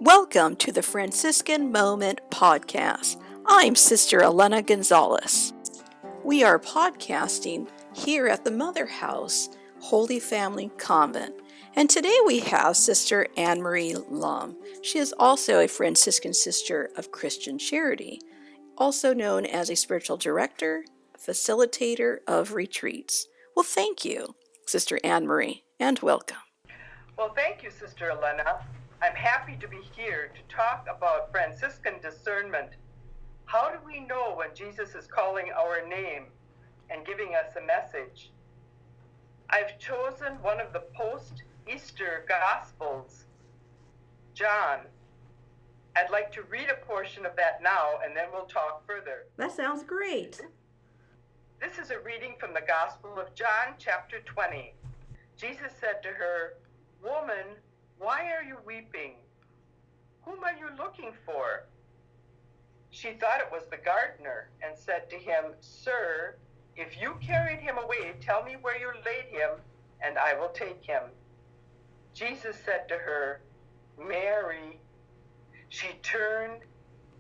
Welcome to the Franciscan Moment podcast. I'm Sister Elena Gonzales. We are podcasting here at the Mother House Holy Family Convent, and today we have Sister Anne-Marie Lum. She is also a Franciscan Sister of Christian Charity, also known as a spiritual director, facilitator of retreats. Well, thank you, Sister Anne-Marie, and welcome. Well, thank you, Sister Elena. I'm happy to be here to talk about Franciscan discernment. How do we know when Jesus is calling our name and giving us a message? I've chosen one of the post-Easter Gospels, John. I'd like to read a portion of that now, and then we'll talk further. That sounds great. This is a reading from the Gospel of John, chapter 20. Jesus said to her, "Woman, why are you weeping? Whom are you looking for?" She thought it was the gardener and said to him, "Sir, if you carried him away, tell me where you laid him, and I will take him." Jesus said to her, "Mary." She turned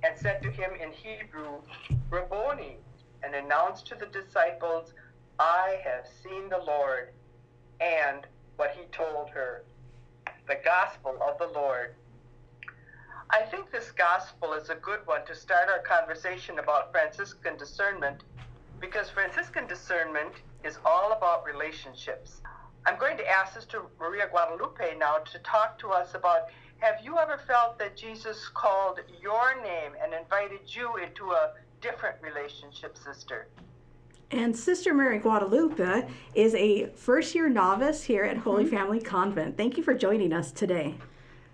and said to him in Hebrew, "Rabboni," and announced to the disciples, "I have seen the Lord," and what he told her. The Gospel of the Lord. I think this Gospel is a good one to start our conversation about Franciscan discernment, because Franciscan discernment is all about relationships. I'm going to ask Sister Maria Guadalupe now to talk to us about, have you ever felt that Jesus called your name and invited you into a different relationship, Sister? And Sister Mary Guadalupe is a first-year novice here at Holy Family Convent. Thank you for joining us today.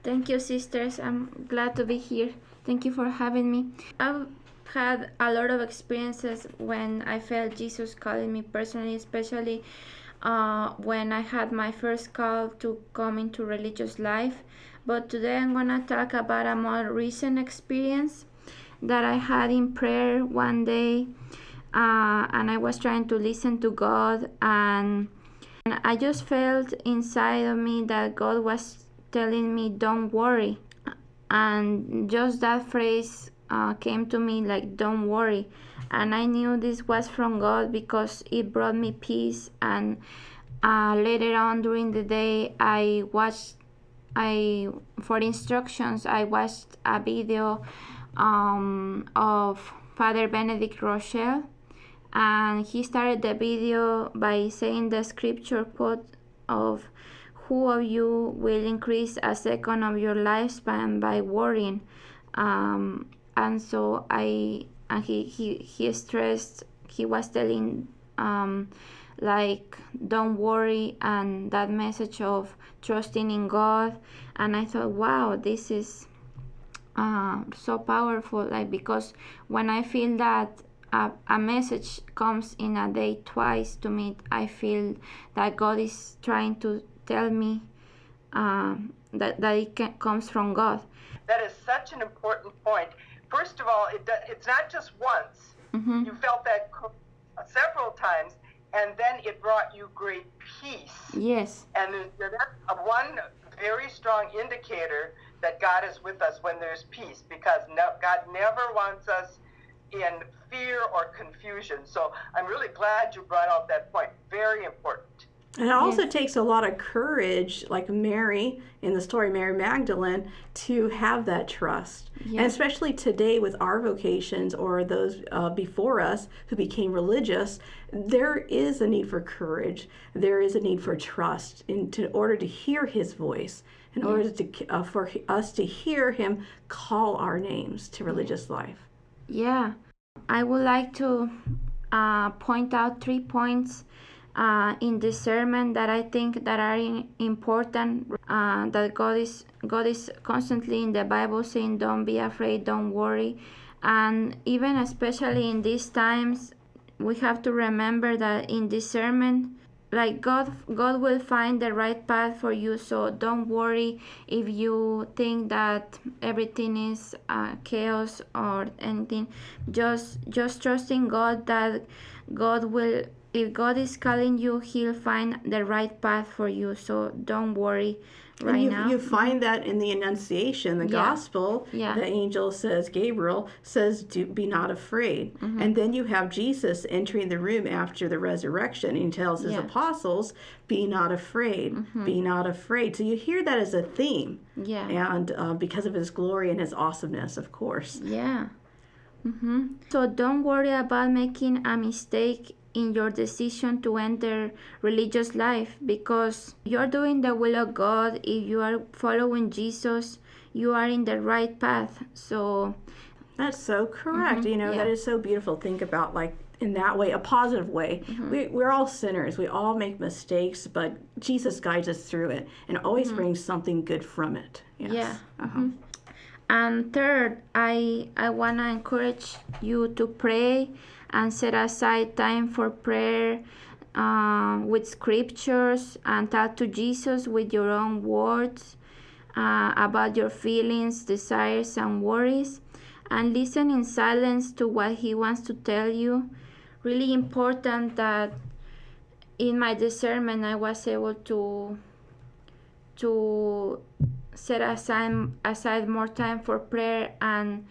Thank you, sisters. I'm glad to be here. Thank you for having me. I've had a lot of experiences when I felt Jesus calling me personally, especially when I had my first call to come into religious life. But today I'm going to talk about a more recent experience that I had in prayer one day. And I was trying to listen to God, and I just felt inside of me that God was telling me, "Don't worry." And just that phrase came to me like, "Don't worry." And I knew this was from God because it brought me peace. And later on during the day, for instructions, I watched a video of Father Benedict Rochelle. And he started the video by saying the scripture quote of, "Who of you will increase a second of your lifespan by worrying?" And so he stressed, he was telling like, don't worry, and that message of trusting in God. And I thought, wow, this is so powerful, like, because when I feel that a message comes in a day twice to me, I feel that God is trying to tell me that it comes from God. That is such an important point. First of all, it's not just once. Mm-hmm. You felt that several times, and then it brought you great peace. Yes. And that's one very strong indicator that God is with us when there's peace, because God never wants us in fear or confusion. So I'm really glad you brought out that point. Very important. And it also takes a lot of courage, like Mary in the story, Mary Magdalene, to have that trust. Yes. And especially today with our vocations or those before us who became religious, there is a need for courage. There is a need for trust in order to hear his voice, in order to for us to hear him call our names to religious life. Yeah, I would like to point out 3 points in discernment that I think that are important. That God is constantly in the Bible saying, "Don't be afraid, don't worry," and even especially in these times, we have to remember that in discernment, like God will find the right path for you. So don't worry if you think that everything is chaos or anything. Just trust in God that God will if God is calling you, He'll find the right path for you. So don't worry right now. You find that in the Annunciation, the Gospel. The angel says, Gabriel says, be not afraid. And then you have Jesus entering the room after the resurrection. And he tells his apostles, be not afraid, be not afraid. So you hear that as a theme. And because of his glory and his awesomeness, of course. So don't worry about making a mistake in your decision to enter religious life, because you're doing the will of God. If you are following Jesus, you are in the right path. So that's so correct. That is so beautiful. Think about, like, in that way, a positive way. We're all sinners. We all make mistakes, but Jesus guides us through it and always brings something good from it. And third, I want to encourage you to pray and set aside time for prayer with scriptures, and talk to Jesus with your own words about your feelings, desires, and worries, and listen in silence to what he wants to tell you. Really important that in my discernment I was able to set aside more time for prayer, and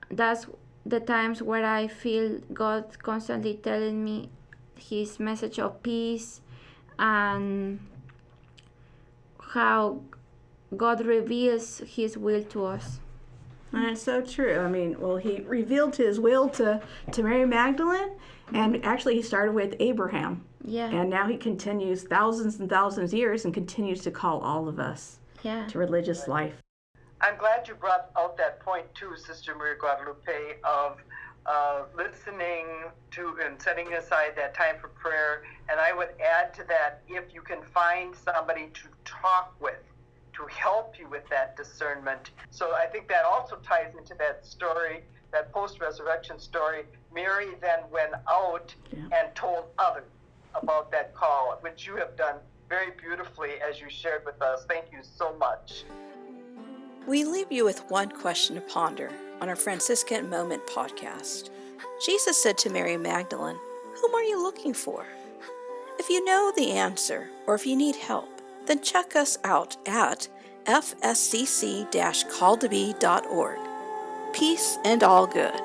that's the times where I feel God constantly telling me his message of peace, and how God reveals his will to us. And it's so true. I mean, well, he revealed his will to Mary Magdalene, and actually he started with Abraham. And now he continues thousands and thousands of years and continues to call all of us to religious life. I'm glad you brought out that point too, Sister Maria Guadalupe, of listening to and setting aside that time for prayer. And I would add to that, if you can find somebody to talk with, to help you with that discernment. So I think that also ties into that story, that post-resurrection story. Mary then went out and told others about that call, which you have done very beautifully as you shared with us. Thank you so much. We leave you with one question to ponder on our Franciscan Moment podcast. Jesus said to Mary Magdalene, "Whom are you looking for?" If you know the answer, or if you need help, then check us out at fscc-calltobe.org. Peace and all good.